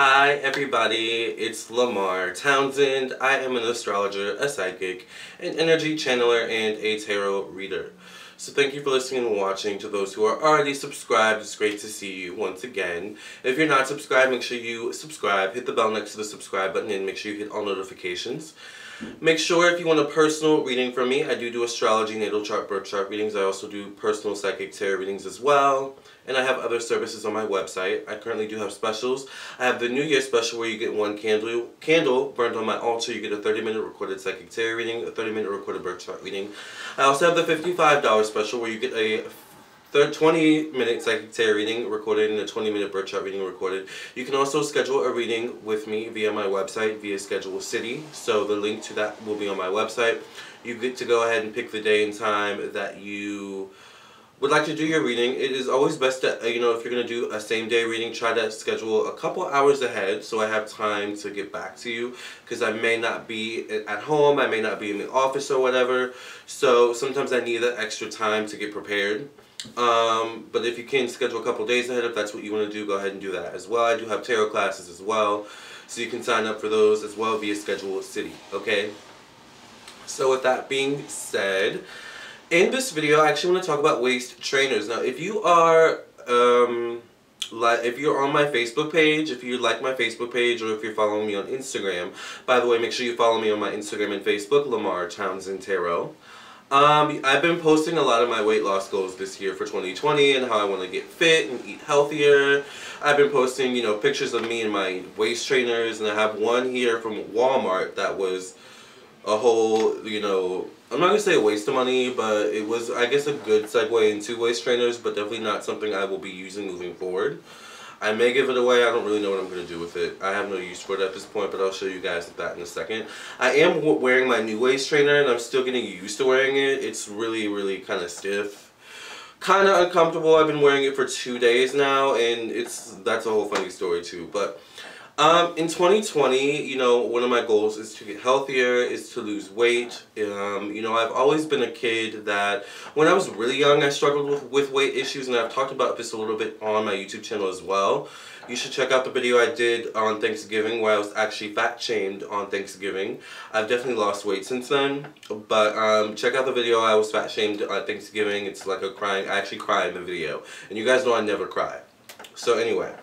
Hi everybody, it's Lamarr Townsend. I am an astrologer, a psychic, an energy channeler, and a tarot reader. So thank you for listening and watching. To those who are already subscribed, it's great to see you once again. If you're not subscribed, make sure you subscribe. Hit the bell next to the subscribe button and make sure you hit all notifications. Make sure if you want a personal reading from me, I do astrology, natal chart, birth chart readings. I also do personal psychic tarot readings as well. And I have other services on my website. I currently do have specials. I have the New Year special where you get one candle burned on my altar. You get a 30-minute recorded psychic tarot reading, a 30-minute recorded birth chart reading. I also have the $55 special where you get a 20-minute psychic tarot reading recorded and a 20-minute birth chart reading recorded. You can also schedule a reading with me via my website, via Schedule City. So the link to that will be on my website. You get to go ahead and pick the day and time that you would like to do your reading. It is always best to, if you're going to do a same-day reading, try to schedule a couple hours ahead so I have time to get back to you, because I may not be at home, I may not be in the office or whatever. So sometimes I need that extra time to get prepared. But if you can schedule a couple days ahead, if that's what you want to do, go ahead and do that as well. I do have tarot classes as well, so you can sign up for those as well via Schedule City, okay? So with that being said, in this video I actually want to talk about waist trainers. Now if you are if you're on my Facebook page, if you like my Facebook page, or if you're following me on Instagram, by the way, make sure you follow me on my Instagram and Facebook, Lamarr Townsend Tarot. I've been posting a lot of my weight loss goals this year for 2020 and how I want to get fit and eat healthier. I've been posting, pictures of me and my waist trainers, and I have one here from Walmart that was a whole, I'm not going to say a waste of money, but it was, I guess, a good segue into waist trainers, but definitely not something I will be using moving forward. I may give it away. I don't really know what I'm going to do with it. I have no use for it at this point, but I'll show you guys that in a second. I am wearing my new waist trainer, and I'm still getting used to wearing it. It's really, really kind of stiff. Kind of uncomfortable. I've been wearing it for 2 days now, and that's a whole funny story too. But in 2020, one of my goals is to get healthier, is to lose weight. I've always been a kid that, when I was really young, I struggled with weight issues, and I've talked about this a little bit on my YouTube channel as well. You should check out the video I did on Thanksgiving where I was actually fat-shamed on Thanksgiving. I've definitely lost weight since then, but check out the video I was fat-shamed on Thanksgiving. It's like I actually cry in the video, and you guys know I never cry. So anyway,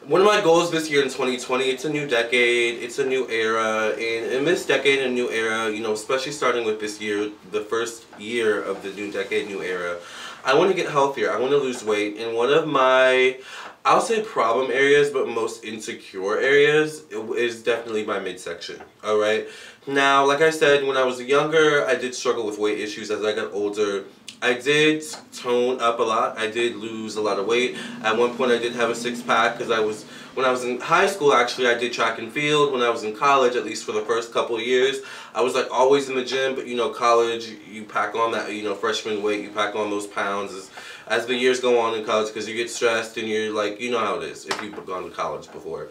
one of my goals this year in 2020, it's a new decade, it's a new era, and in this decade and new era, especially starting with this year, the first year of the new decade, new era, I want to get healthier, I want to lose weight, and one of my, I'll say problem areas, but most insecure areas is definitely my midsection, alright? Now, like I said, when I was younger, I did struggle with weight issues. As I got older, I did tone up a lot. I did lose a lot of weight. At one point I did have a six-pack because when I was in high school, actually, I did track and field. When I was in college, at least for the first couple of years, I was like always in the gym, but college, you pack on that, freshman weight, you pack on those pounds as the years go on in college, because you get stressed and you're like, how it is if you've gone to college before.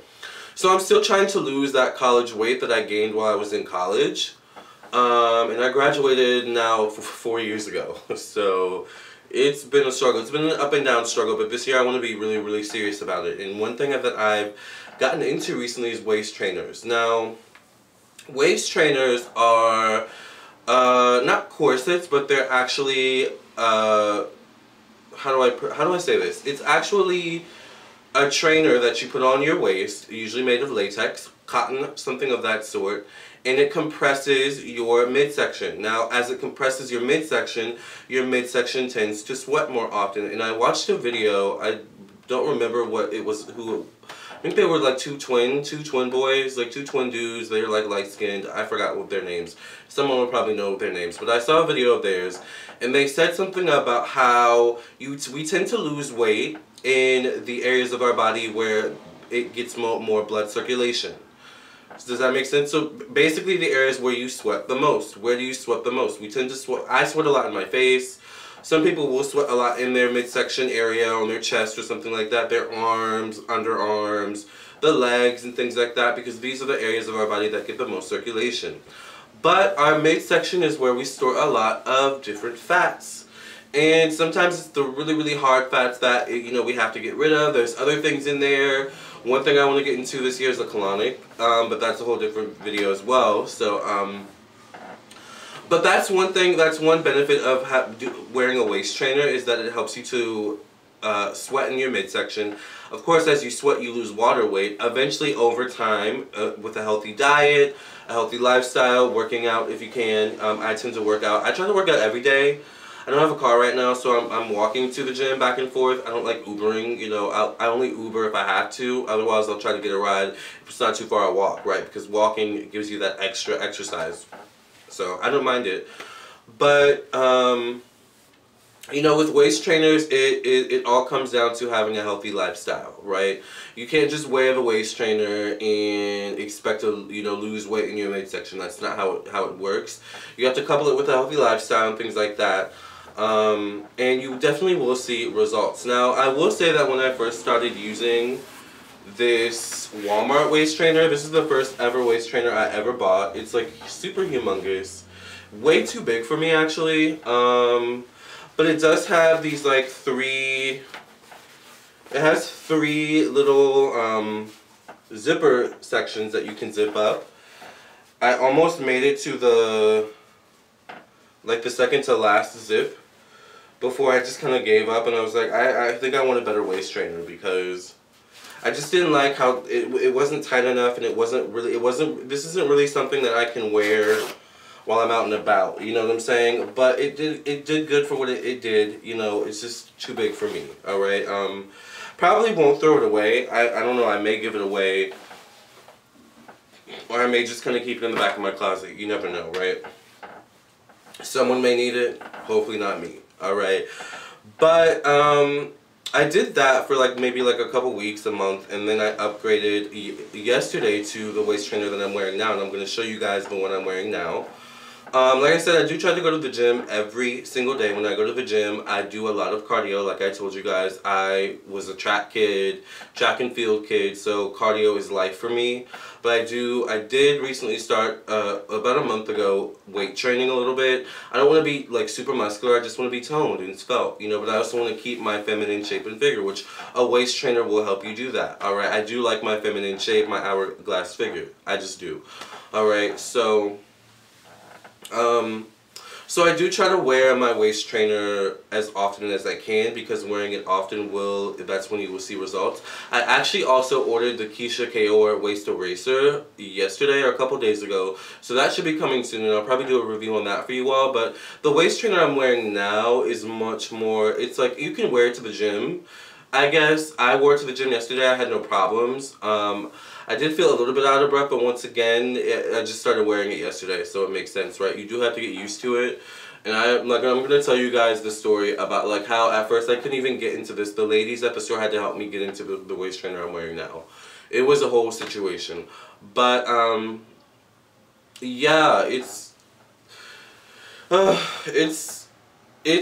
So I'm still trying to lose that college weight that I gained while I was in college. And I graduated now 4 years ago, so it's been a struggle. It's been an up and down struggle, but this year I want to be really, really serious about it. And one thing that I've gotten into recently is waist trainers. Now, waist trainers are not corsets, but they're actually how do I say this? It's actually a trainer that you put on your waist, usually made of latex, cotton, something of that sort, and it compresses your midsection. Now, as it compresses your midsection tends to sweat more often. And I watched a video, I don't remember what it was, I think they were like two twin boys, like two twin dudes. They were like light-skinned. I forgot what their names. Someone will probably know their names. But I saw a video of theirs, and they said something about how we tend to lose weight in the areas of our body where it gets more blood circulation. Does that make sense? So basically the areas where you sweat the most. Where do you sweat the most? We tend to sweat. I sweat a lot in my face. Some people will sweat a lot in their midsection area, on their chest or something like that. Their arms, underarms, the legs and things like that, because these are the areas of our body that get the most circulation. But our midsection is where we store a lot of different fats. And sometimes it's the really, really hard fats that, you know, we have to get rid of. There's other things in there. One thing I want to get into this year is the colonic, but that's a whole different video as well. So, but that's one thing, that's one benefit of wearing a waist trainer, is that it helps you to sweat in your midsection. Of course, as you sweat, you lose water weight. Eventually, over time, with a healthy diet, a healthy lifestyle, working out if you can. I tend to work out. I try to work out every day. I don't have a car right now, so I'm walking to the gym back and forth. I don't like Ubering, you know. I only Uber if I have to. Otherwise, I'll try to get a ride. If it's not too far, I'll walk, right? Because walking gives you that extra exercise. So, I don't mind it. But, you know, with waist trainers, it all comes down to having a healthy lifestyle, right? You can't just wear the waist trainer and expect to, you know, lose weight in your midsection. That's not how it works. You have to couple it with a healthy lifestyle and things like that. And you definitely will see results. Now, I will say that when I first started using this Walmart waist trainer, this is the first ever waist trainer I ever bought. It's like super humongous. Way too big for me, actually. But it does have these like it has three little zipper sections that you can zip up. I almost made it to the second to last zip before I just kind of gave up, and I was like, I think I want a better waist trainer, because I just didn't like how it wasn't tight enough, and this isn't really something that I can wear while I'm out and about, you know what I'm saying? But it did good for what it did, you know. It's just too big for me, alright? Probably won't throw it away. I don't know, I may give it away, or I may just kind of keep it in the back of my closet. You never know, right? Someone may need it, hopefully not me, alright? But, I did that for maybe a couple weeks, a month, and then I upgraded yesterday to the waist trainer that I'm wearing now, and I'm going to show you guys the one I'm wearing now. Like I said, I do try to go to the gym every single day. When I go to the gym, I do a lot of cardio. Like I told you guys, I was a track and field kid, so cardio is life for me. But I did recently start, about a month ago, weight training a little bit. I don't want to be super muscular, I just want to be toned and svelte, you know, but I also want to keep my feminine shape and figure, which a waist trainer will help you do that, alright? I do like my feminine shape, my hourglass figure. I just do. Alright, so so I do try to wear my waist trainer as often as I can, because wearing it often that's when you will see results. I actually also ordered the Chic waist eraser yesterday or a couple days ago, so that should be coming soon, and I'll probably do a review on that for you all. But the waist trainer I'm wearing now is much more, it's like you can wear it to the gym. I guess I wore it to the gym yesterday, I had no problems. I did feel a little bit out of breath, but once again, I just started wearing it yesterday, so it makes sense, right? You do have to get used to it. And I'm going to tell you guys the story about how at first I couldn't even get into this. The ladies at the store had to help me get into the waist trainer I'm wearing now. It was a whole situation. But, yeah, it's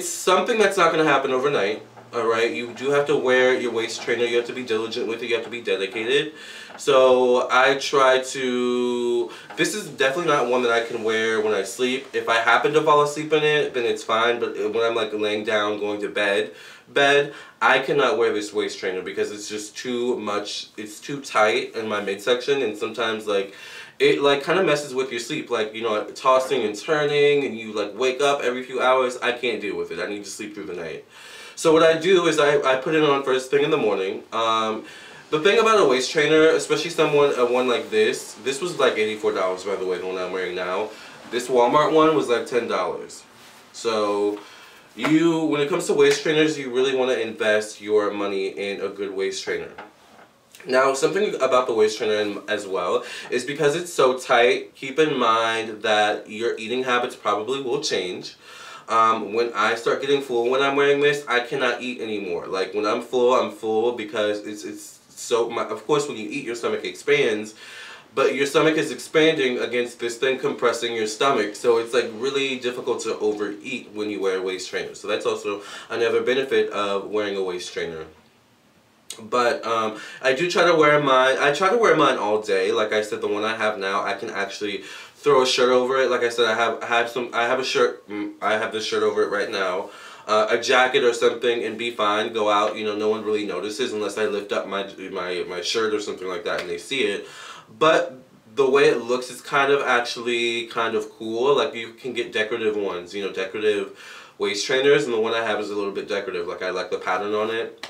something that's not going to happen overnight. Alright, you do have to wear your waist trainer, you have to be diligent with it, you have to be dedicated. So I try to, this is definitely not one that I can wear when I sleep. If I happen to fall asleep in it, then it's fine, but when I'm laying down, going to bed, I cannot wear this waist trainer because it's just too much, it's too tight in my midsection, and sometimes it kind of messes with your sleep, you know, tossing and turning, and you wake up every few hours. I can't deal with it. I need to sleep through the night. So what I do is I put it on first thing in the morning. The thing about a waist trainer, especially one like this was $84 by the way, the one I'm wearing now. This Walmart one was $10. So when it comes to waist trainers, you really want to invest your money in a good waist trainer. Now, something about the waist trainer as well is because it's so tight, keep in mind that your eating habits probably will change. When I start getting full when I'm wearing this, I cannot eat anymore. When I'm full because it's so, of course when you eat your stomach expands, but your stomach is expanding against this thing compressing your stomach, so it's really difficult to overeat when you wear a waist trainer. So that's also another benefit of wearing a waist trainer. But I do try to wear mine. I try to wear mine all day. Like I said, the one I have now, I can actually throw a shirt over it. Like I said, I have a shirt. I have this shirt over it right now. a jacket or something and be fine, go out, you know, no one really notices unless I lift up my shirt or something like that and they see it. But the way it looks is kind of actually kind of cool. Like, you can get decorative ones, you know, decorative waist trainers, and the one I have is a little bit decorative. Like, I like the pattern on it.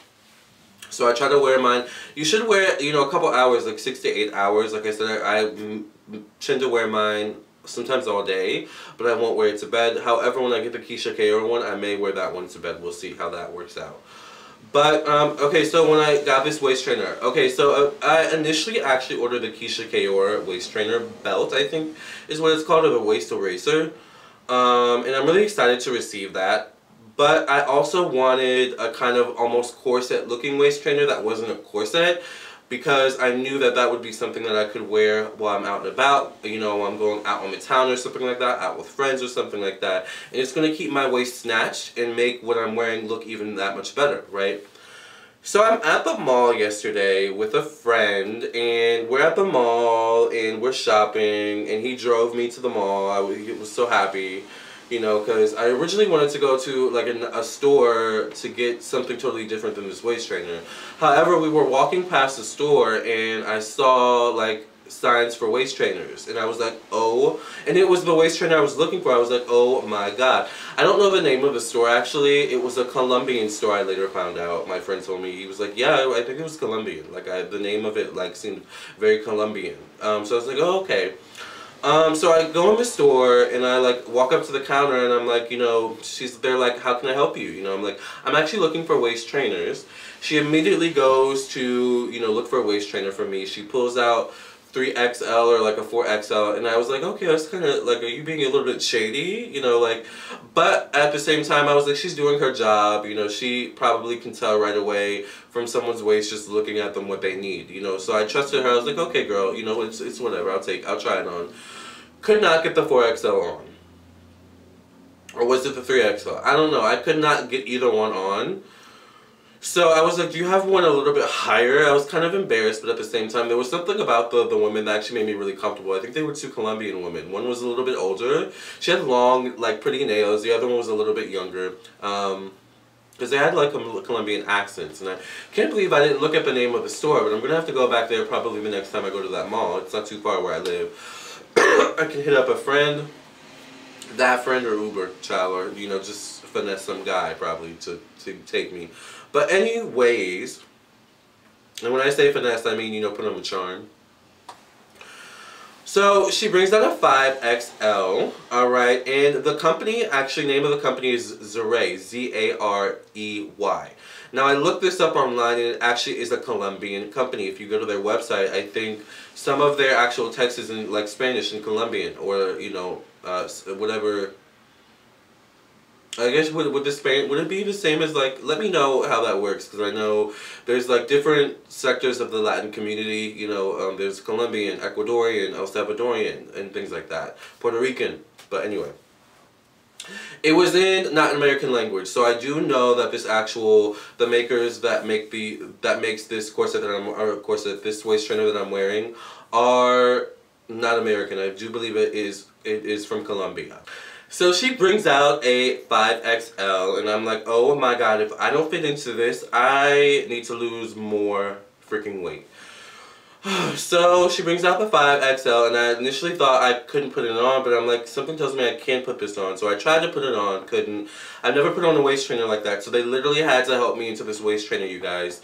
So I try to wear mine. You should wear it, you know, a couple hours, like 6 to 8 hours. Like I said, I tend to wear mine sometimes all day, but I won't wear it to bed. However, when I get the Keisha Kaora one, I may wear that one to bed. We'll see how that works out. But, okay, so when I got this waist trainer, okay, so I initially actually ordered the Keisha Kaora waist trainer belt, I think is what it's called, or the waist eraser. And I'm really excited to receive that. But I also wanted a kind of almost corset looking waist trainer that wasn't a corset, because I knew that that would be something that I could wear while I'm out and about, you know, while I'm going out on the town or something like that, out with friends or something like that. And it's going to keep my waist snatched and make what I'm wearing look even that much better, right? So I'm at the mall yesterday with a friend, and we're at the mall and we're shopping, and he drove me to the mall. He was so happy. You know, because I originally wanted to go to like a store to get something totally different than this waist trainer. However, we were walking past the store and I saw like signs for waist trainers, and I was like, oh, and it was the waist trainer I was looking for. I was like, oh my god. I don't know the name of the store actually. It was a Colombian store, I later found out. My friend told me. He was like, yeah, I think it was Colombian. Like, the name of it like seemed very Colombian. So I was like, oh, okay. So I go in the store and I like walk up to the counter and I'm like, you know, they're like, how can I help you? You know, I'm like, I'm actually looking for waist trainers. She immediately goes to, you know, look for a waist trainer for me. She pulls out 3XL or like a 4XL, and I was like, okay, that's kind of like, are you being a little bit shady? You know, like, but at the same time I was like, she's doing her job, you know, she probably can tell right away from someone's waist just looking at them what they need, you know, so I trusted her. I was like, okay girl, you know, it's whatever, I'll try it on. Could not get the 4XL on. Or was it the 3XL? I don't know, I could not get either one on. So I was like, do you have one a little bit higher? I was kind of embarrassed, but at the same time, there was something about the women that actually made me really comfortable. I think they were two Colombian women. One was a little bit older. She had long, like, pretty nails. The other one was a little bit younger. Because they had, like, Colombian accents. And I can't believe I didn't look at the name of the store, but I'm going to have to go back there probably the next time I go to that mall. It's not too far where I live. I can hit up a friend, that friend, or Uber, child, or, you know, just finesse some guy probably to take me. But anyways, and when I say finesse, I mean, you know, put on a charm. So she brings out a 5XL, alright, and the company, actually, name of the company is Zarey, Z-A-R-E-Y. Now, I looked this up online, and it actually is a Colombian company. If you go to their website, I think some of their actual text is in, like, Spanish and Colombian, or, you know, whatever. I guess would it be the same as, like, let me know how that works, because I know there's like different sectors of the Latin community, you know, there's Colombian, Ecuadorian, El Salvadorian, and things like that, Puerto Rican, but anyway. It was in not American language, so I do know that the makers that makes this corset this waist trainer that I'm wearing are not American. I do believe it is from Colombia. So she brings out a 5XL, and I'm like, oh my god, if I don't fit into this, I need to lose more freaking weight. So she brings out the 5XL, and I initially thought I couldn't put it on, but I'm like, something tells me I can put this on. So I tried to put it on, couldn't. I've never put on a waist trainer like that, so they literally had to help me into this waist trainer, you guys.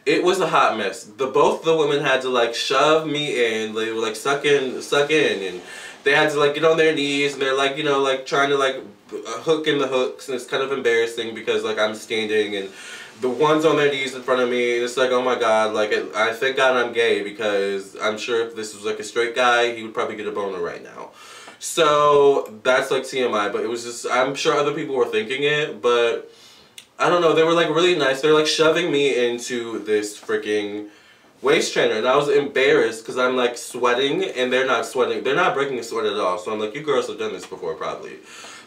It was a hot mess. Both the women had to like shove me in, they were like suck in, and they had to like get on their knees, and they're like, you know, like trying to like hook in the hooks, and it's kind of embarrassing because like I'm standing and the one's on their knees in front of me, and it's like, oh my god, like I thank God I'm gay, because I'm sure if this was like a straight guy, he would probably get a boner right now. So that's like TMI, but it was just, I'm sure other people were thinking it, but I don't know, they were like really nice. They're like shoving me into this freaking waist trainer, and I was embarrassed because I'm like sweating and they're not sweating. They're not breaking a sweat at all. So I'm like, you girls have done this before probably.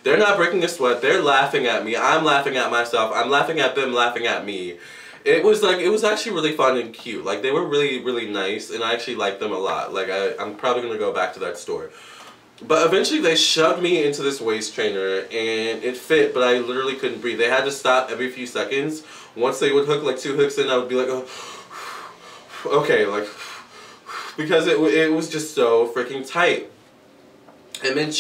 They're not breaking a sweat. They're laughing at me. I'm laughing at myself. I'm laughing at them laughing at me. It was actually really fun and cute. Like, they were really, really nice, and I actually liked them a lot. Like, I'm probably going to go back to that store. But eventually they shoved me into this waist trainer and it fit, but I literally couldn't breathe. They had to stop every few seconds. Once they would hook like 2 hooks in, I would be like, oh, okay, like, because it was just so freaking tight. And then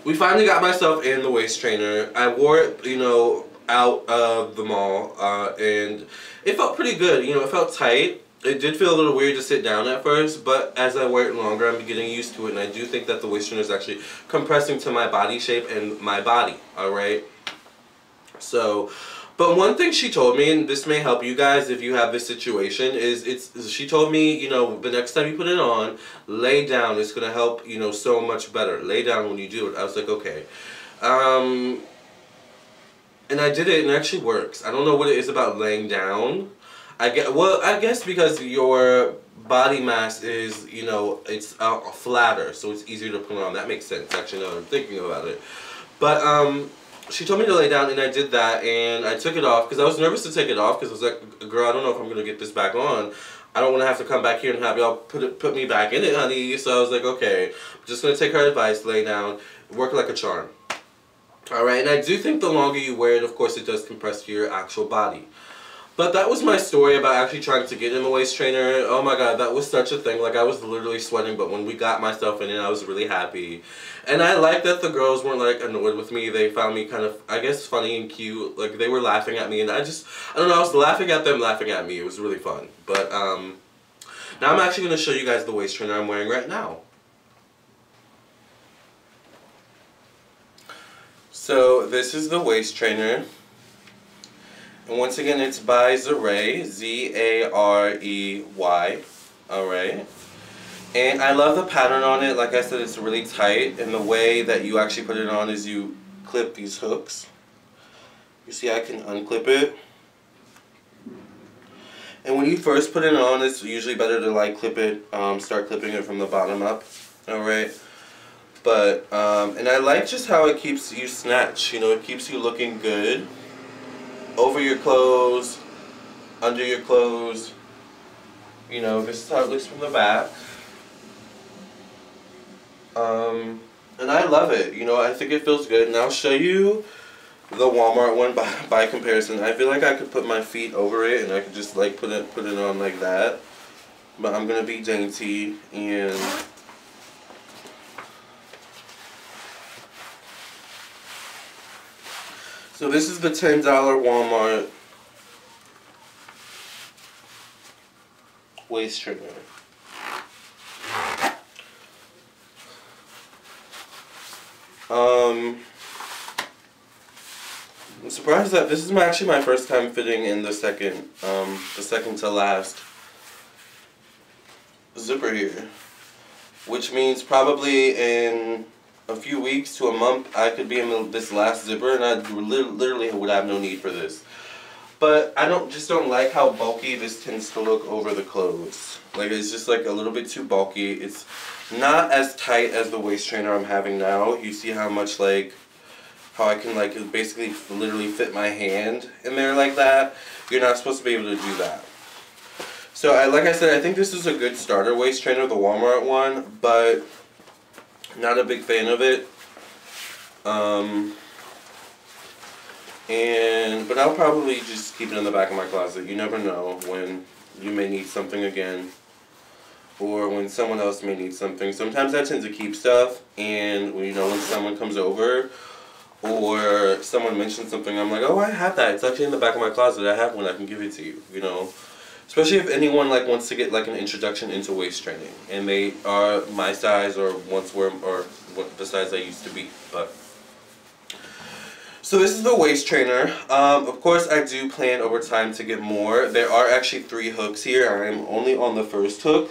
we finally got myself in the waist trainer. I wore it, you know, out of the mall, and it felt pretty good. You know, it felt tight. It did feel a little weird to sit down at first, but as I wear it longer, I'm getting used to it, and I do think that the waist trainer is actually compressing to my body shape and my body, alright? So, but one thing she told me, and this may help you guys if you have this situation, is she told me, you know, the next time you put it on, lay down. It's going to help, you know, so much better. Lay down when you do it. I was like, okay. And I did it, and it actually works. I don't know what it is about laying down. I guess because your body mass is, you know, it's flatter, so it's easier to put on. That makes sense, actually, now that I'm thinking about it. But, she told me to lay down, and I did that, and I took it off, because I was nervous to take it off, because I was like, girl, I don't know if I'm going to get this back on. I don't want to have to come back here and have y'all put me back in it, honey. So I was like, okay, I'm just going to take her advice, lay down, work like a charm. Alright, and I do think the longer you wear it, of course, it does compress to your actual body. But that was my story about actually trying to get in the waist trainer. Oh my god, that was such a thing. Like, I was literally sweating, but when we got myself in it, I was really happy. And I like that the girls weren't, like, annoyed with me. They found me kind of, I guess, funny and cute. Like, they were laughing at me, and I don't know, I was laughing at them, laughing at me. It was really fun. But, now I'm actually going to show you guys the waist trainer I'm wearing right now. So, this is the waist trainer. And once again, it's by Zarey, Z-A-R-E-Y, alright. And I love the pattern on it. Like I said, it's really tight, and the way that you actually put it on is you clip these hooks. You see, I can unclip it. And when you first put it on, it's usually better to like clip it, start clipping it from the bottom up, alright. But, and I like just how it keeps you snatched, you know, it keeps you looking good. Over your clothes, under your clothes, you know, this is how it looks from the back. And I love it, you know, I think it feels good. And I'll show you the Walmart one by comparison. I feel like I could put my feet over it and I could just like put it on like that. But I'm gonna be dainty and so this is the $10 Walmart waist trainer. I'm surprised that this is actually my first time fitting in the second to last zipper here, which means probably in a few weeks to a month I could be in this last zipper, and I literally would have no need for this. But I just don't like how bulky this tends to look over the clothes. Like, it's just like a little bit too bulky. It's not as tight as the waist trainer I'm having now. You see how much, like, how I can like basically literally fit my hand in there like that. You're not supposed to be able to do that. So like I said, I think this is a good starter waist trainer, the Walmart one, but not a big fan of it. But I'll probably just keep it in the back of my closet. You never know when you may need something again, or when someone else may need something. Sometimes I tend to keep stuff, and you know, when someone comes over or someone mentions something, I'm like, oh, I have that. It's actually in the back of my closet. I have one. I can give it to you. You know, especially if anyone like wants to get like an introduction into waist training, and they are my size or once were or the size I used to be. But so this is the waist trainer. Of course, I do plan over time to get more. There are actually 3 hooks here. I'm only on the first hook.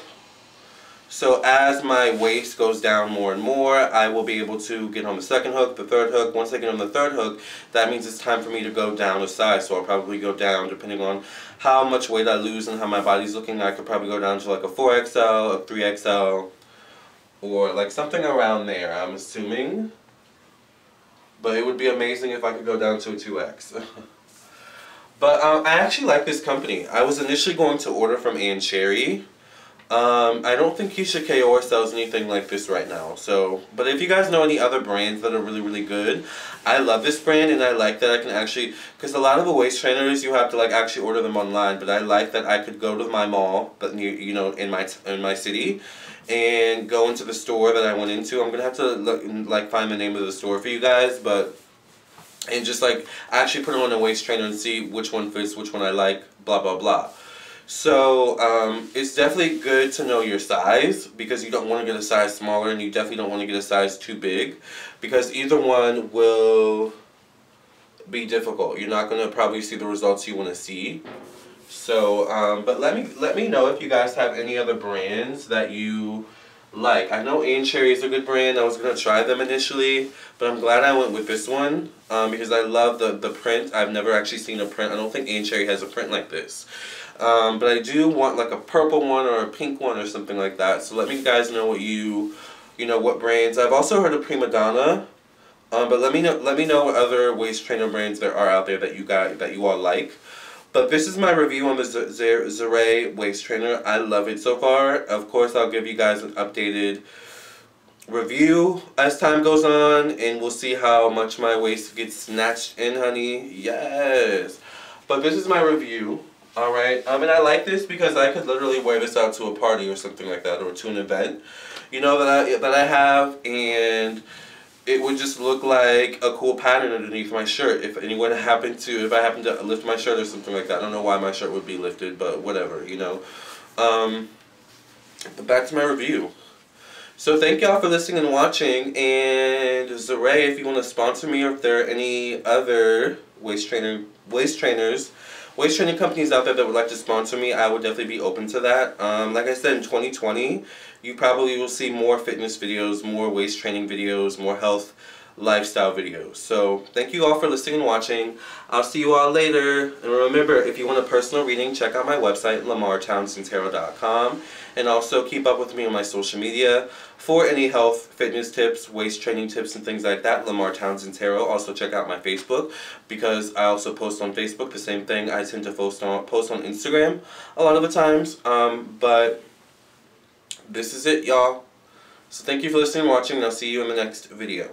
So as my waist goes down more and more, I will be able to get on the second hook, the third hook. Once I get on the third hook, that means it's time for me to go down a size. So I'll probably go down, depending on how much weight I lose and how my body's looking, I could probably go down to like a 4XL, a 3XL, or like something around there, I'm assuming. But it would be amazing if I could go down to a 2X. But I actually like this company. I was initially going to order from Ann Cherry, I don't think Keisha Kaur sells anything like this right now. So, but if you guys know any other brands that are really, really good, I love this brand, and I like that I can actually, because a lot of the waist trainers you have to like actually order them online, but I like that I could go to my mall, but you know, in my city, and go into the store that I went into. I'm gonna have to look, like, find the name of the store for you guys, but and just like actually put on a waist trainer and see which one fits, which one I like, blah blah blah. So, it's definitely good to know your size, because you don't want to get a size smaller, and you definitely don't want to get a size too big, because either one will be difficult. You're not going to probably see the results you want to see. So, but let me know if you guys have any other brands that you like. I know Ann Cherry is a good brand. I was going to try them initially, but I'm glad I went with this one, because I love the print. I've never actually seen a print. I don't think Ann Cherry has a print like this. But I do want like a purple one or a pink one or something like that. So let me guys know what you know, what brands. I've also heard of Prima Donna. But let me know what other waist trainer brands there are out there that you all like. But this is my review on the Zarey waist trainer. I love it so far. Of course, I'll give you guys an updated review as time goes on, and we'll see how much my waist gets snatched in, honey. Yes. But this is my review. Alright, and I like this because I could literally wear this out to a party or something like that, or to an event, you know, that I have, and it would just look like a cool pattern underneath my shirt. If I happen to lift my shirt or something like that. I don't know why my shirt would be lifted, but whatever, you know. But back to my review. So thank y'all for listening and watching, and Zarey, if you want to sponsor me, or if there are any other waist training companies out there that would like to sponsor me, I would definitely be open to that. Like I said, in 2020, you probably will see more fitness videos, more waist training videos, more health, lifestyle videos. So, thank you all for listening and watching. I'll see you all later. And remember, if you want a personal reading, check out my website, lamarrtownsend.com. And also keep up with me on my social media for any health, fitness tips, waist training tips, and things like that. Lamarr Townsend Tarot. Also check out my Facebook, because I also post on Facebook. The same thing I tend to post on Instagram a lot of the times. But this is it, y'all. So thank you for listening and watching, and I'll see you in the next video.